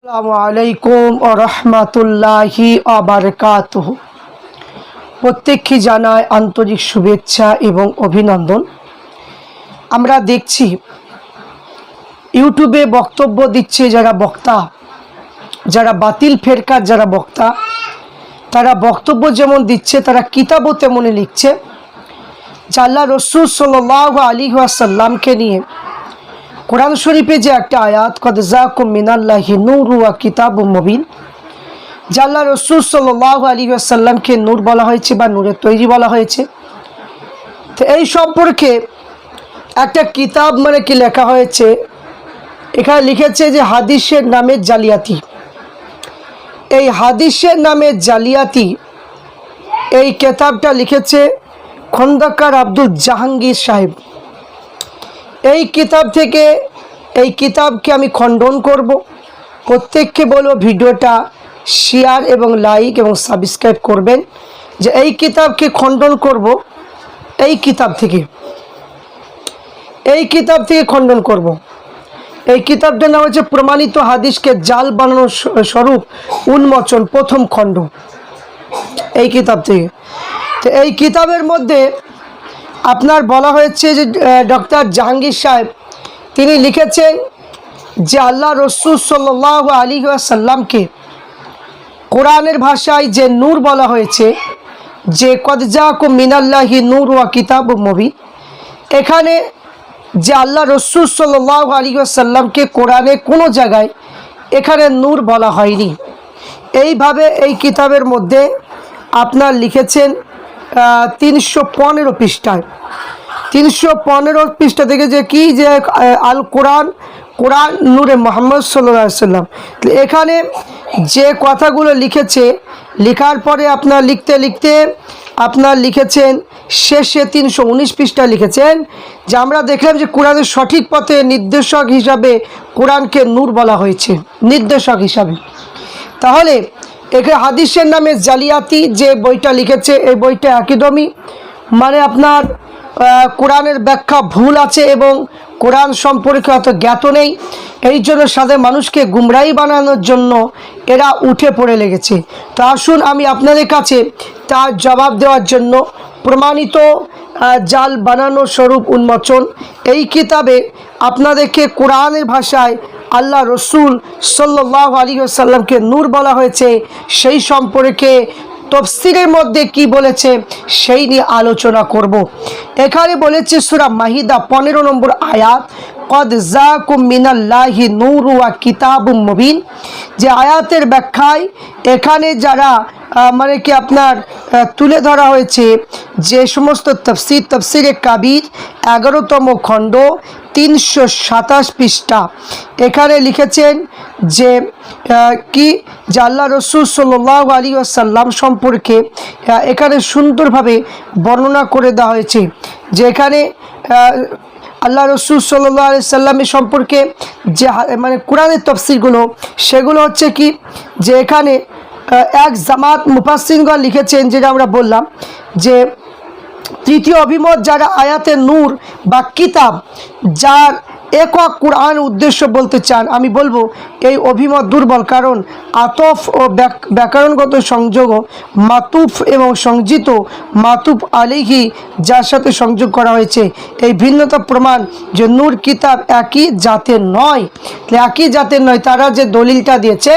আসসালামু আলাইকুম ওয়া রাহমাতুল্লাহি ওয়া বারাকাতুহু। প্রত্যেককে জানায় আন্তরিক শুভেচ্ছা এবং অভিনন্দন। আমরা দেখছি ইউটিউবে বক্তব্য দিচ্ছে যারা বক্তা, যারা বাতিল ফেরকার যারা বক্তা, তারা বক্তব্য যেমন দিচ্ছে তারা কিতাবও তেমনই লিখছে যে আল্লাহ রসুল সাল্লাল্লাহু আলাইহি ওয়াসাল্লামকে নিয়ে কোরআন শরীফে যে একটা আয়াত কদ জাকুম মিনাল্লাহি নূরু ওয়া কিতাবুম মুবিন, যে আল্লাহ রসুল সাল্লাল্লাহু আলাইহি ওয়াসাল্লামকে নূর বলা হয়েছে বা নূরের তৈরি বলা হয়েছে। তো এই সম্পর্কে একটা কিতাব কি লেখা হয়েছে, এখানে লিখেছে যে হাদিসের নামে জালিয়াতি। এই হাদিসের নামে জালিয়াতি এই কিতাবটা লিখেছে খন্দকার আব্দুল জাহাঙ্গীর সাহেব। এই কিতাব থেকে এই কিতাবকে আমি খণ্ডন করব। প্রত্যেককে বলবো ভিডিওটা শেয়ার এবং লাইক এবং সাবস্ক্রাইব করবেন, যে এই কিতাবকে খণ্ডন করব। এই কিতাব থেকে খণ্ডন করব। এই কিতাবটার নাম হচ্ছে প্রমাণিত হাদিসকে জাল বানানোর স্বরূপ উন্মোচন, প্রথম খণ্ড। এই কিতাব থেকে, তো এই কিতাবের মধ্যে আপনার বলা হয়েছে যে ডক্টর জাহাঙ্গীর সাহেব তিনি লিখেছেন যে আল্লাহ রসুল সাল্লাল্লাহু আলাইহি ওয়াসাল্লামকে কোরআনের ভাষায় যে নূর বলা হয়েছে, যে কদ জাকুম মিনাল্লাহি নূর ওয়া কিতাবুম মুবিন, এখানে যে আল্লাহ রসুল সাল্লাল্লাহু আলাইহি ওয়াসাল্লামকে কোরআনে কোনো জায়গায় এখানে নূর বলা হয়নি। এইভাবে এই কিতাবের মধ্যে আপনার লিখেছেন 315 পৃষ্ঠায়, 315 পৃষ্ঠা থেকে যে কি যে আল কোরআন নূরে মুহাম্মদ সাল্লাল্লাহু আলাইহি ওয়াসাল্লাম, এখানে যে কথাগুলো লিখেছে, লেখার পরে আপনার লিখতে লিখতে আপনার লিখেছেন শেষে 319 পৃষ্ঠা লিখেছেন যে আমরা দেখলাম যে কোরআনের সঠিক পথে নির্দেশক হিসাবে কোরআনকে নূর বলা হয়েছে, নির্দেশক হিসাবে। তাহলে এখানে হাদিসের নামে জালিয়াতি যে বইটা লিখেছে, এই বইটা একদমই আপনার কোরআনের ব্যাখ্যা ভুল আছে এবং কোরআন সম্পর্কে অত জ্ঞাত নেই। এই জন্য সাধারণ মানুষকে গুমরাহি বানানোর জন্য এরা উঠে পড়ে লেগেছে। তো আসুন আমি আপনাদের কাছে তার জবাব দেওয়ার জন্য প্রমাণিত জাল বানানো স্বরূপ উন্মোচন এই কিতাবে আপনাদেরকে কোরআনের ভাষায় আল্লাহ রসুল সাল্লাল্লাহু আলাইহি ওয়াসাল্লামকে নূর বলা হয়েছে সেই সম্পর্কে তাফসীরের মধ্যে কি বলেছে সেই নিয়ে আলোচনা করব। এখানে বলেছে সূরা মাইদা 15 নম্বর আয়াত কদ জাকুম মিনাল্লাহি নূরু ওয়া কিতাবুম মুবিন, যে আয়াতের ব্যাখ্যায় এখানে যারা কি আপনার তুলে ধরা হয়েছে যে সমস্ত তফসিরে কাবির 11তম খণ্ড 327 পৃষ্ঠা, এখানে লিখেছেন যে কি যে আল্লাহ রসুল সাল্লাল্লাহু আলাইহি ওয়াসাল্লাম সম্পর্কে এখানে সুন্দরভাবে বর্ণনা করে দেওয়া হয়েছে, যে এখানে আল্লাহ রসুল সাল্লাল্লাহু আলাইহি ওয়াসাল্লামের সম্পর্কে যে কোরআনের তফসিরগুলো সেগুলো হচ্ছে কি যে এখানে এক জামাত মুফাসসিরগণ লিখেছেন, যেটা আমরা বললাম যে তৃতীয় অভিমত যারা আয়াতে নূর বা কিতাব যার একক কোরআন উদ্দেশ্য বলতে চান, আমি বলবো এই অভিমত দুর্বল, কারণ আতফ ও ব্যাকরণগত সংযোগ মাতুফ এবং সংজিত মাতুফ আলাইহি যার সাথে সংযোগ করা হয়েছে এই ভিন্নতা প্রমাণ যে নূর কিতাব একই জাতের নয়। একই জাতের নয়, তারা যে দলিলটা দিয়েছে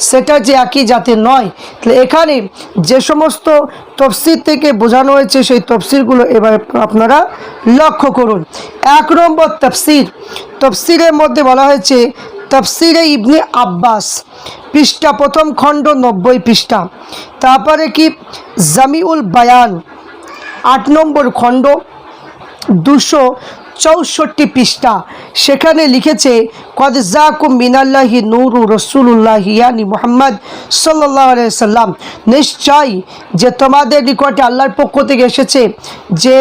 সেটা যে একই জাতের নয়। এখানে যে সমস্ত তফসির থেকে বোঝানো হয়েছে সেই তফসিরগুলো এবার আপনারা লক্ষ্য করুন। 1 নম্বর তফসিরের মধ্যে বলা হয়েছে তফসিরে ইবনে আব্বাস পৃষ্ঠা প্রথম খণ্ড 90 পৃষ্ঠা, তারপরে কি জামিউল বায়ান 8 নম্বর খণ্ড 264 পৃষ্ঠা, সেখানে লিখেছে কদ জাকুম মিনাল্লাহি নূরু রাসূলুল্লাহি ইয়ানি মুহাম্মদ সাল্লাল্লাহু আলাইহি ওয়াসাল্লাম, নিশ্চয় যে তোমাদের নিকটে আল্লাহর পক্ষ থেকে এসেছে যে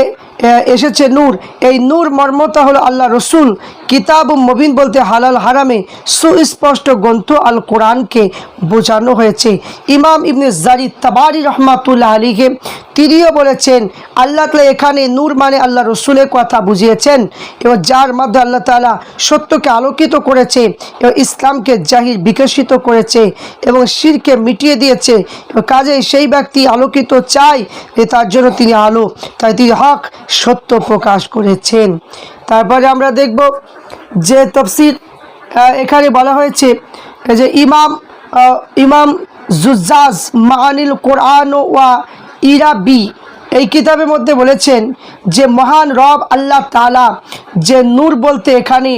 এসেছে নূর। এই নূর মর্মতা হলো আল্লাহ রসুল। কিতাব মুবিন বলতে হালাল হারামে সুস্পষ্ট গ্রন্থ আল কোরআনকে বোঝানো হয়েছে। ইমাম ইবনে জারি তাবারি রহমাতুল্লাহ আলাইহি তিনিও বলেছেন আল্লাহ তাআলা এখানে নূর মানে আল্লাহ রসুলের কথা বুঝিয়েছেন, এবং যার মাধ্যমে আল্লাহ তাআলা সত্যকে আলোকিত করেছে এবং ইসলামকে জাহির বিকশিত করেছে এবং শিরকে মিটিয়ে দিয়েছে। কাজে সেই ব্যক্তি আলোকিত চায় যে তার জন্য তিনি আলো, তাই তিনি হক সত্য প্রকাশ করেছেন। তারপরে আমরা দেখব যে তফসির এখানে বলা হয়েছে যে ইমাম জুজ্জাজ মাআনিল কোরআন ওয়া ইরাবি এই কিতাবের মধ্যে বলেছেন যে মহান রব আল্লাহ তাআলা যে নূর বলতে এখানে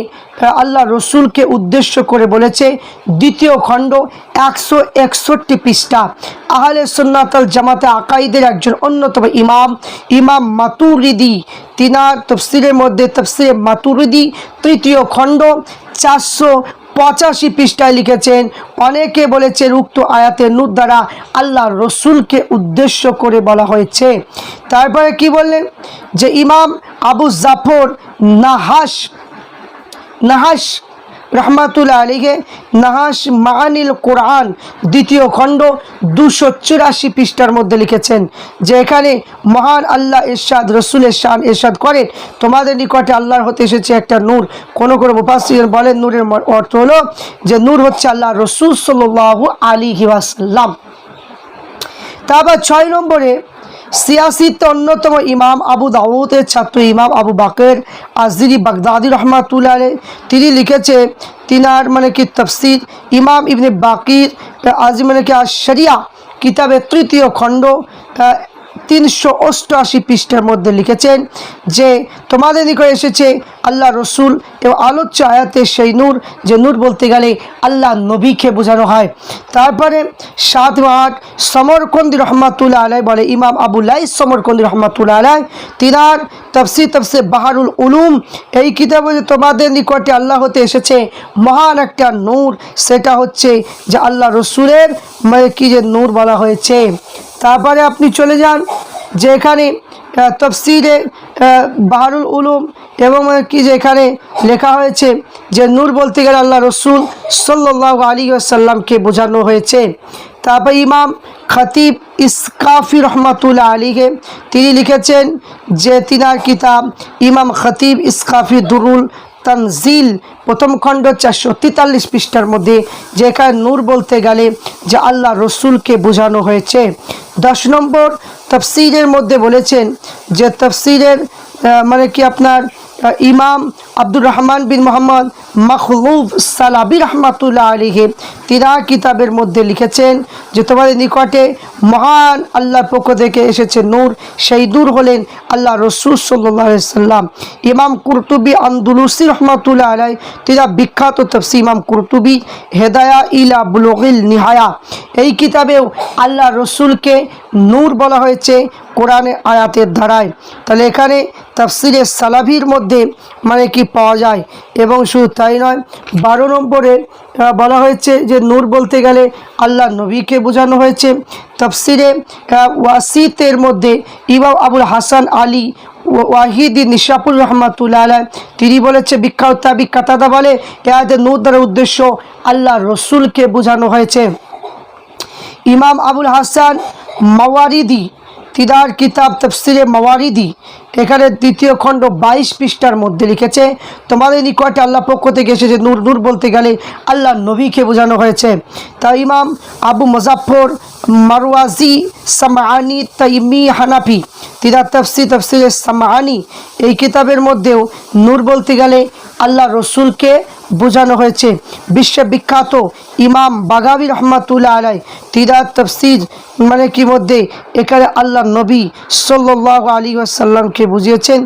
আল্লাহ রসুলকে উদ্দেশ্য করে বলেছে। দ্বিতীয় খণ্ড 161 পৃষ্ঠা। আহলে সুন্নাত ওয়াল জামাতে আকাইদের একজন অন্যতম ইমাম মাতুরিদি তিনার তফসিরের মধ্যে তফসিরে মাতুরিদি তৃতীয় খণ্ড 485 পৃষ্ঠায় লিখেছেন, অনেকে বলেছেন উক্ত আয়াতের নূর দ্বারা আল্লাহ রসুলকে উদ্দেশ্য করে বলা হয়েছে। তারপরে কি বললেন যে ইমাম আবু জাফর নাহাশ রহমাতুল্লাহ আলাইহি নাহাশ মাআনিল কোরআন দ্বিতীয় খণ্ড 284 পৃষ্ঠার মধ্যে লিখেছেন যে এখানে মহান আল্লাহ ইরশাদ রসুলের শান ইরশাদ করেন, তোমাদের নিকটে আল্লাহর হতে এসেছে একটা নূর। কোন মুফাসসির বলেন নূরের অর্থ হলো যে নূর হচ্ছে আল্লাহ রসুল সাল্লাল্লাহু আলাইহি ওয়াসাল্লাম। তারপর 6 নম্বরে সিয়াসিতে অন্যতম ইমাম আবু দাউদের ছাত্র ইমাম আবু বাকের আজরি বাগদাদি রহমাতুল্লাহ আলাইহি তিনি লিখেছে তিনার মানে কি তফসির ইমাম ইবনে বাকির আজ মানে কি শরিয়া কিতাবের তৃতীয় খণ্ড 388 পৃষ্ঠার মধ্যে লিখেছেন যে তোমাদের নিকট এসেছে আল্লাহ রসুল এবং আলোচ্য আয়াতে সেই নূর যে নূর বলতে গেলে আল্লাহ নবীকে বোঝানো হয়। তারপরে 7 সমরকন্দি রহমাতুল্লাহ আলাইহি বলে ইমাম আবু লাইস সমরকন্দি রহমাতুল্লাহ আলাইহি তিনার তফসির বাহারুল উলুম এই কিতাবে তোমাদের নিকটে আল্লাহ হতে এসেছে মহান একটা নূর, সেটা হচ্ছে যে আল্লাহ রসুলের মানে কি যে নূর বলা হয়েছে। তারপরে আপনি চলে যান যে এখানে তফসিরে বাহারুল উলুম এবং কি যে এখানে লেখা হয়েছে যে নূর বলতে গেলে আল্লাহ রসুল সাল্লাল্লাহু আলাইহি ওয়াসাল্লামকে বোঝানো হয়েছে। তারপর ইমাম খতিব ইসকাফি রহমাতুল্লাহ আলাইহি তিনি লিখেছেন যে তিনার কিতাব ইমাম খতিব ইসকাফি দুরুল তানজিল প্রথম খণ্ড 443 পৃষ্ঠার মধ্যে যেখানে নূর বলতে গেলে যে আল্লাহ রসুলকে বোঝানো হয়েছে। 10 নম্বর তফসিরের মধ্যে বলেছেন যে তফসিরের মানে কি আপনার ইমাম আব্দুর রহমান বিন মোহাম্মদ মখলুফ সালাবি রহমাতুল্লাহ আলাইহি তিনার কিতাবের মধ্যে লিখেছেন যে তোমাদের নিকটে মহান আল্লাহর পক্ষ থেকে এসেছে নূর, সেই নূর হলেন আল্লাহ রসুল সাল্লাল্লাহু আলাইহি সাল্লাম। ইমাম কুরতুবি আন্দুলুসি রহমাতুল্লাহ আলাইহি তিনা বিখ্যাত তফসির ইমাম কুরতুবি হেদায়া ইলা বুলুগিল নিহায়া এই কিতাবেও আল্লাহ রসুলকে নূর বলা হয়েছে কোরআনের আয়াতের ধারায়। তাহলে এখানে তফসিরে সালাভির মধ্যে মানে কি পাওয়া যায়। এবং শুধু তাই নয় 12 নম্বরে বলা হয়েছে যে নূর বলতে গেলে আল্লাহ নবীকে বোঝানো হয়েছে। তফসিরে ওয়াসিতের মধ্যে ইমাম আবুল হাসান আলী ওয়াহিদি নিশাপুর রহমাতুল্লাহ আলাইহি তিনি বলেছে বিখ্যাত তাবিঈ কাতাদা বলে এ আয়াতে নূর দ্বারা উদ্দেশ্য আল্লাহ রসুলকে বোঝানো হয়েছে। ইমাম আবুল হাসান মাওয়ারিদি তিনার কিতাব তফসিরে মাওয়ারিদি এখানে দ্বিতীয় খণ্ড 22 পৃষ্ঠার মধ্যে লিখেছে তোমাদের নিকটে আল্লাহ পক্ষ থেকে এসেছে নূর। নূর বলতে গেলে আল্লাহ নবীকে বোঝানো হয়েছে। তা ইমাম আবু মুজাফফর মারওয়াজি সামাআনি তাইমি হানাফি তিনার তফসিরে সামাআনি এই কিতাবের মধ্যেও নূর বলতে গেলে আল্লাহ রসুলকে বোঝানো হয়েছে। বিশ্ববিখ্যাত ইমাম বাগাবি রহমাতুল্লাহ আলাইহি তিনার তফসির মানে কি মধ্যে এখানে আল্লাহ নবী সাল্লাল্লাহু আলাইহি ওয়াসাল্লামকে বুঝিয়েছেন।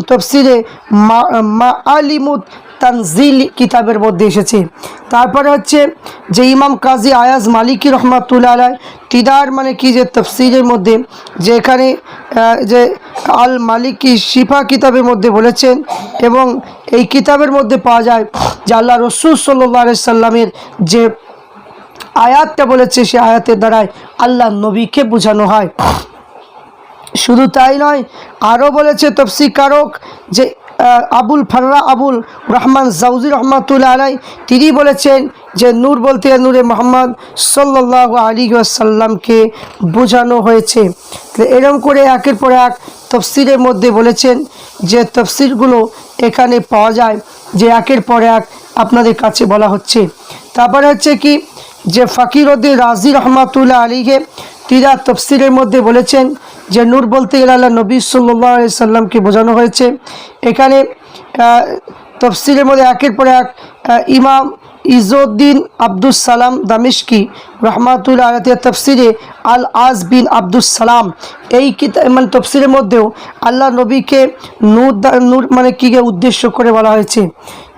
তফসিরে মাআলিমুত তানজিল কিতাবের মধ্যে এসেছে। তারপরে হচ্ছে যে ইমাম কাজী আয়াজ মালিকি রহমাতুল্লাহ আলাইহি তিনার মানে কি যে তফসিরের মধ্যে যে এখানে যে আল মালিকি শিফা কিতাবের মধ্যে বলেছেন এবং এই কিতাবের মধ্যে পাওয়া যায় যে আল্লাহ রসুল সাল্লাল্লাহু আলাইহি সাল্লামের যে আয়াতটা বলেছে সে আয়াতের দ্বারাই আল্লাহ নবীকে বোঝানো হয়। শুধু তাই নয়, আরও বলেছে তফসির কারক যে আবুল ফাররা আবুল রহমান জাউজি রহমাতুল্লাহ আলাই তিনি বলেছেন যে নূর বলতে নূরে মোহাম্মদ সাল্লাল্লাহু আলাইহি ওয়াসাল্লামকে বোঝানো হয়েছে। এরকম করে একের পর এক তফসিরের মধ্যে বলেছেন যে তফসিরগুলো এখানে পাওয়া যায়, যে একের পর এক আপনাদের কাছে বলা হচ্ছে। তারপরে হচ্ছে কি যে ফকিরউদ্দিন রাজি রহমাতুল্লাহ আলাইহি তিরা তফসিরের মধ্যে বলেছেন যে নূর বলতে গেলে আল্লাহ নবী সাল্লাল্লাহু আলাইহি সাল্লামকে বোঝানো হয়েছে। এখানে তফসিরের মধ্যে একের পর এক ইমাম ইজউদ্দিন আব্দুস সালাম দামিশকি রহমাতুল্লাহ আলাইহি তফসিরে আল আজ বিন আব্দুস সালাম এই মানে তফসিরের মধ্যেও আল্লাহ নবীকে নূর মানে কী উদ্দেশ্য করে বলা হয়েছে।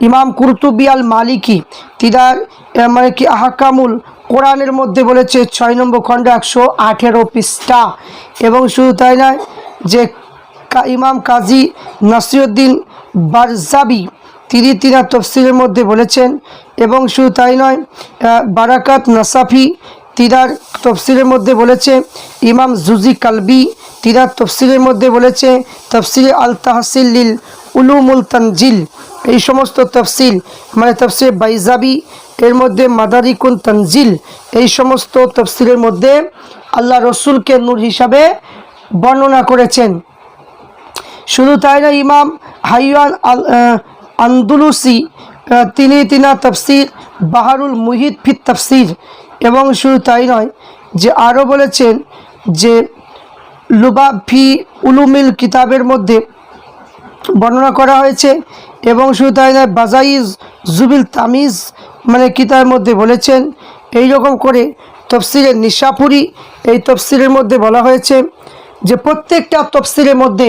ইমাম কুরতুবি আল মালিকি তিনার মানে কি আহকামুল কোরআনের মধ্যে বলেছে 6 নম্বর খণ্ড 118 পৃষ্ঠা। এবং শুধু তাই নয় যে ইমাম কাজী নাসিরউদ্দিন বারজাবি তিনার তফসিরের মধ্যে বলেছেন। এবং শুধু তাই নয় বারাকাত নাসাফি তিনার তফসিরের মধ্যে বলেছে। ইমাম জুজি কালবি তিনার তফসিরের মধ্যে বলেছে তফসিরে আল তাহসিল লিল উলুমুল তানজিল। এই সমস্ত তফসিল মানে তফসির বাইজাবি এর মধ্যে মাদারিকুন তানজিল এই সমস্ত তফসিরের মধ্যে আল্লাহ রসুলকে নূর হিসাবে বর্ণনা করেছেন। শুধু তাই না ইমাম হাইয়ান আন্দুলুসি তিনার তফসির বাহারুল মুহিত ফিত তফসির। এবং শুধু তাই নয় যে আরও বলেছেন যে লুবাব ফি উলুমিল কিতাবের মধ্যে বর্ণনা করা হয়েছে। এবং শুধু তাই নয় বাজাইজ জুবিল তামিজ মানে কিতাবের মধ্যে বলেছেন। এই রকম করে তফসিরে নিশাপুরি এই তফসিরের মধ্যে বলা হয়েছে যে প্রত্যেকটা তফসিরের মধ্যে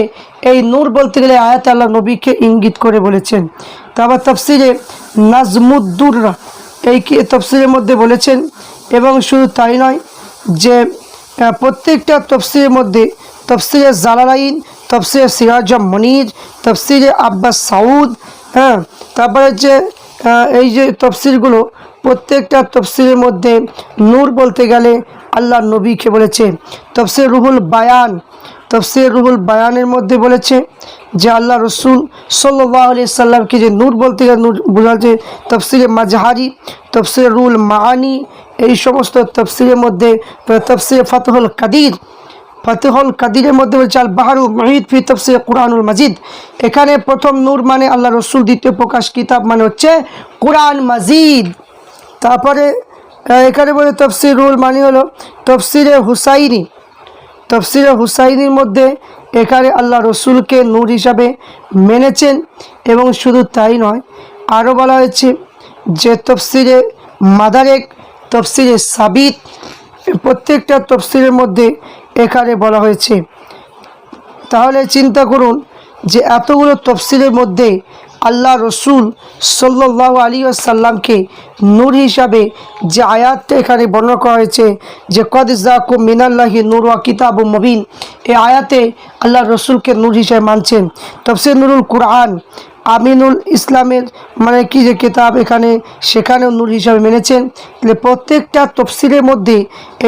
এই নূর বলতে গেলে আয়াত আল্লাহ নবীকে ইঙ্গিত করে বলেছেন। তারপর তফসিরে নাজমুদ্দুর এই তফসিরের মধ্যে বলেছেন। এবং শুধু তাই নয় যে প্রত্যেকটা তফসিরের মধ্যে তফসিরে জালালাইন তফসিরে সিরাজ মনির তফসিরে আব্বাস সাউদ তারপরে যে এই যে তফসিরগুলো প্রত্যেকটা তফসিরের মধ্যে নূর বলতে গেলে আল্লাহ নবীকে বলেছে। তফসির রুহুল বায়ান তফসির রুহুল বায়ানের মধ্যে বলেছে যে আল্লাহ রসুল সাল্লাল্লাহু আলাইহি সাল্লামকে যে নূর বলতে গেলে নূর বোঝাচ্ছে। তফসিরে মাজহারি তফসির রুহুল মাআনি এই সমস্ত তফসিরের মধ্যে তফসিরে ফাতহুল কাদিরের মধ্যে বলছে আল বাহারুল মুহিত ফি তফসির কুরআনুল মাজিদ। এখানে প্রথম নূর মানে আল্লাহ রসুল, দ্বিতীয় প্রকাশ কিতাব মানে হচ্ছে কুরআন মাজিদ। তারপরে এখানে বলে তফসিরুল মানে হলো তফসিরে হুসাইনির মধ্যে এখানে আল্লাহ রসুলকে নূর হিসাবে মেনেছেন। এবং শুধু তাই নয় আরও বলা হয়েছে যে তফসিরে মাদারেক তফসিরে সাবিত প্রত্যেকটা তফসিরের মধ্যে এখানে বলা হয়েছে। তাহলে চিন্তা করুন যে এতগুলো তফসিরের মধ্যে আল্লাহ রসুল সাল্লাল্লাহু আলাইহি ওয়াসাল্লামকে নূর হিসাবে যে আয়াতটা এখানে বর্ণনা করা হয়েছে যে কদ জাকুম মিনাল্লাহি নূর ওয়া কিতাবুম মুবিন, এই আয়াতে আল্লাহ রসুলকে নূর হিসাবে মানছেন। তফসির নুরুল কুরআন আমিনুল ইসলামের মানে কি যে কিতাব এখানে সেখানেও নূর হিসাবে মেনেছেন। তাহলে প্রত্যেকটা তফসিরের মধ্যে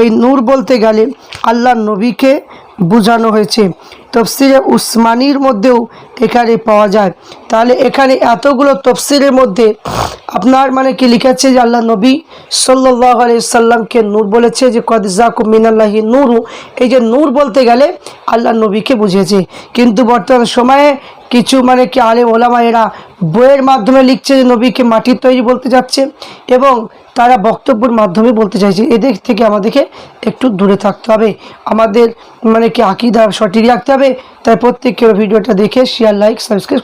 এই নূর বলতে গেলে আল্লাহ নবীকে বোঝানো হয়েছে। তফসিরে উসমানির মধ্যেও এখানে পাওয়া যায়। তাহলে এখানে এতগুলো তফসিরের মধ্যে আপনার মানে কি লিখেছে যে আল্লাহ নবী সাল্লাল্লাহু আলাইহি সাল্লামকে নূর বলেছে যে কদ জাকুম মিনাল্লাহি নূরু। এই যে নূর বলতে গেলে আল্লাহ নবীকে বুঝিয়েছে। কিন্তু বর্তমান সময়ে কিছু মানে কি আলেম ওলামা এরা বইয়ের মাধ্যমে লিখছে যে নবীকে মাটির তৈরি বলতে যাচ্ছে এবং তারা বক্তব্যের মাধ্যমে বলতে চাইছে। এদের থেকে আমাদেরকে একটু দূরে থাকতে হবে, আমাদের মানে কি আকীদা সঠিক রাখতে হবে। তাই প্রত্যেকের ভিডিওটা দেখে শেয়ার লাইক সাবস্ক্রাইব